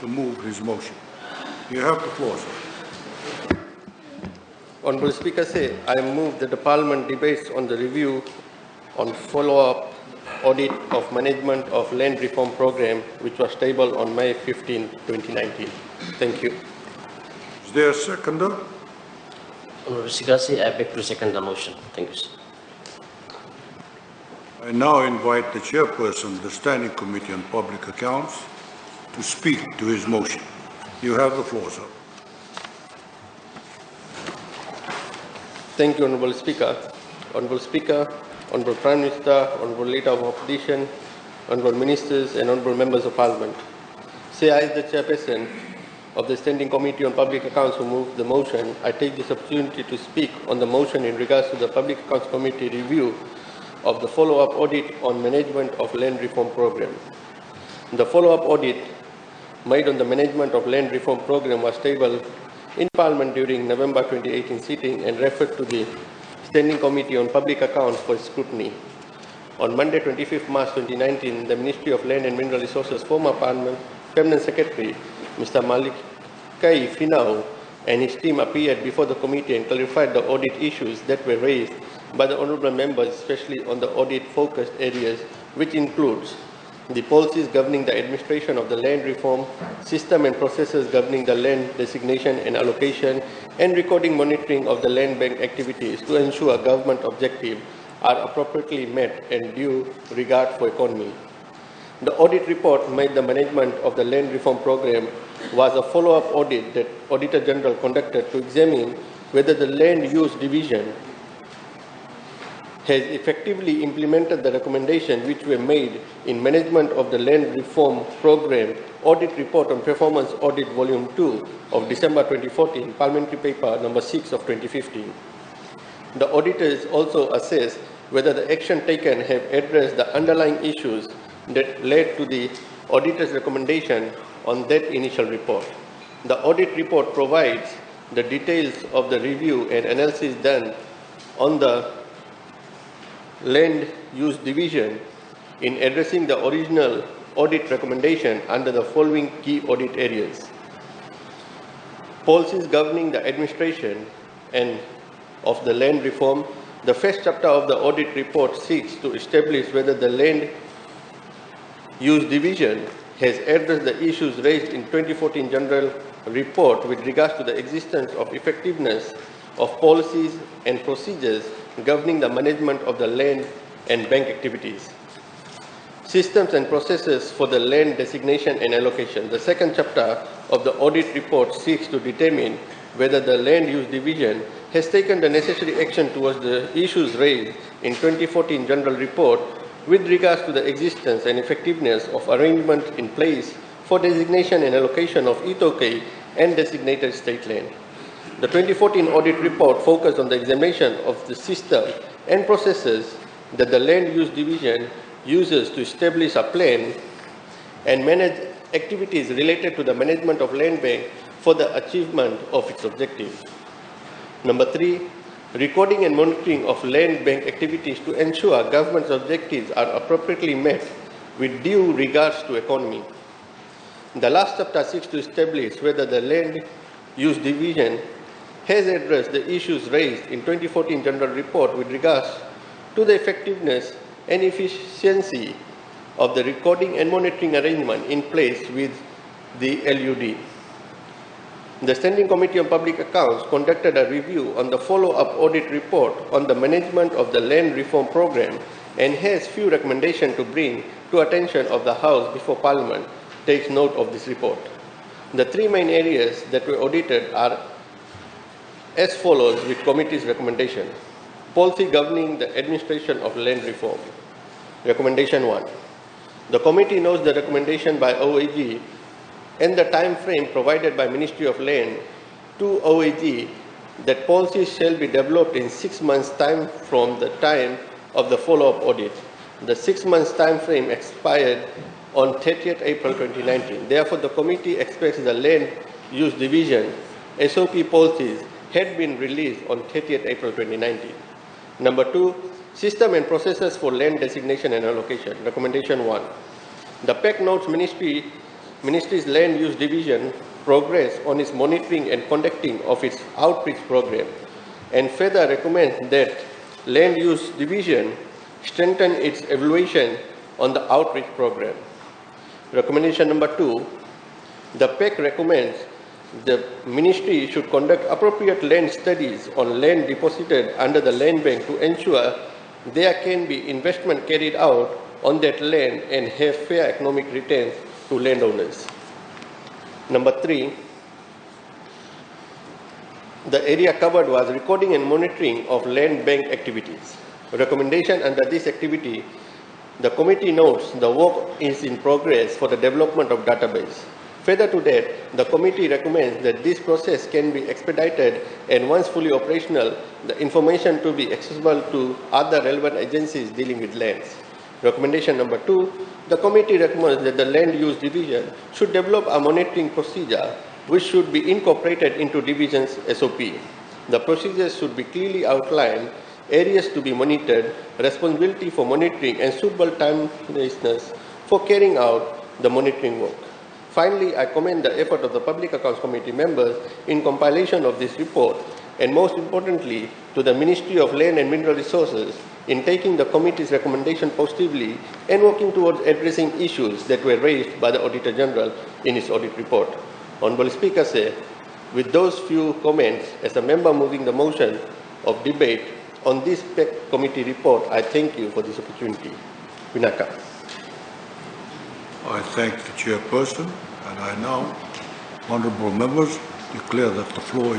to move his motion. You have the floor, sir. Honourable Speaker, I move that the Parliament debates on the review on follow-up audit of management of land reform programme, which was tabled on May 15, 2019. Thank you. Is there a seconder? Honourable Speaker, I beg to second the motion. Thank you, sir. I now invite the chairperson of the Standing Committee on Public Accounts to speak to his motion. You have the floor, sir. Thank you, Honourable Speaker. Honourable Speaker, Honourable Prime Minister, Honourable Leader of Opposition, Honourable Ministers and Honourable Members of Parliament. I, as the chairperson of the Standing Committee on Public Accounts who moved the motion, I take this opportunity to speak on the motion in regards to the Public Accounts Committee review of the follow-up audit on management of land reform programme. The follow-up audit made on the management of land reform programme was tabled in Parliament during November 2018 sitting and referred to the Standing Committee on Public Accounts for scrutiny. On Monday 25 March 2019, the Ministry of Land and Mineral Resources former Permanent Secretary, Mr. Malikai Finau, and his team appeared before the committee and clarified the audit issues that were raised by the honourable members, especially on the audit-focused areas, which includes the policies governing the administration of the land reform, system and processes governing the land designation and allocation, and recording monitoring of the land bank activities to ensure government objectives are appropriately met and due regard for economy. The audit report made the management of the land reform programme was a follow-up audit that Auditor General conducted to examine whether the land use division has effectively implemented the recommendations which were made in management of the land reform programme audit report on performance audit volume 2 of December 2014, parliamentary paper number 6 of 2015. The auditors also assessed whether the action taken have addressed the underlying issues that led to the auditor's recommendation on that initial report. The audit report provides the details of the review and analysis done on the land use division in addressing the original audit recommendation under the following key audit areas: policies governing the administration and of the land reform. The first chapter of the audit report seeks to establish whether the land use division has addressed the issues raised in 2014 General Report with regards to the existence of effectiveness of policies and procedures governing the management of the land and bank activities, systems and processes for the land designation and allocation. The second chapter of the audit report seeks to determine whether the land use division has taken the necessary action towards the issues raised in 2014 General Report with regards to the existence and effectiveness of arrangements in place for designation and allocation of ETOK and designated state land. The 2014 audit report focused on the examination of the system and processes that the land use division uses to establish a plan and manage activities related to the management of land bank for the achievement of its objectives. Number 3, recording and monitoring of land bank activities to ensure government's objectives are appropriately met with due regards to economy. The last chapter seeks to establish whether the land use division has addressed the issues raised in 2014 General Report with regards to the effectiveness and efficiency of the recording and monitoring arrangement in place with the LUD. The Standing Committee on Public Accounts conducted a review on the follow-up audit report on the management of the land reform programme and has few recommendations to bring to attention of the House before Parliament takes note of this report. The 3 main areas that were audited are as follows with committee's recommendation. Policy governing the administration of land reform. Recommendation 1. The committee notes the recommendation by OAG and the time frame provided by Ministry of Land to OAG that policies shall be developed in 6 months' time from the time of the follow-up audit. The 6 months' time frame expired on 30th April 2019. Therefore, the committee expects the land use division SOP policies had been released on 30th April 2019. Number 2, system and processes for land designation and allocation. Recommendation 1. The PAC notes Ministry Ministry's Land Use Division progress on its monitoring and conducting of its outreach program, and further recommends that Land Use Division strengthen its evaluation on the outreach program. Recommendation number 2, the PEC recommends the Ministry should conduct appropriate land studies on land deposited under the land bank to ensure there can be investment carried out on that land and have fair economic returns to landowners. Number 3, the area covered was recording and monitoring of land bank activities. Recommendation under this activity, the committee notes the work is in progress for the development of database. Further to that, the committee recommends that this process can be expedited and once fully operational, the information to be accessible to other relevant agencies dealing with lands. Recommendation number 2, the committee recommends that the Land Use Division should develop a monitoring procedure which should be incorporated into division's SOP. The procedures should be clearly outlined, areas to be monitored, responsibility for monitoring and suitable timeliness for carrying out the monitoring work. Finally, I commend the effort of the Public Accounts Committee members in compilation of this report, and most importantly, to the Ministry of Land and Mineral Resources in taking the committee's recommendation positively and working towards addressing issues that were raised by the Auditor General in his audit report. Honorable Speaker said, with those few comments, as a member moving the motion of debate on this PEC committee report, I thank you for this opportunity. Vinaka. I thank the chairperson, and I now, honorable members, declare that the floor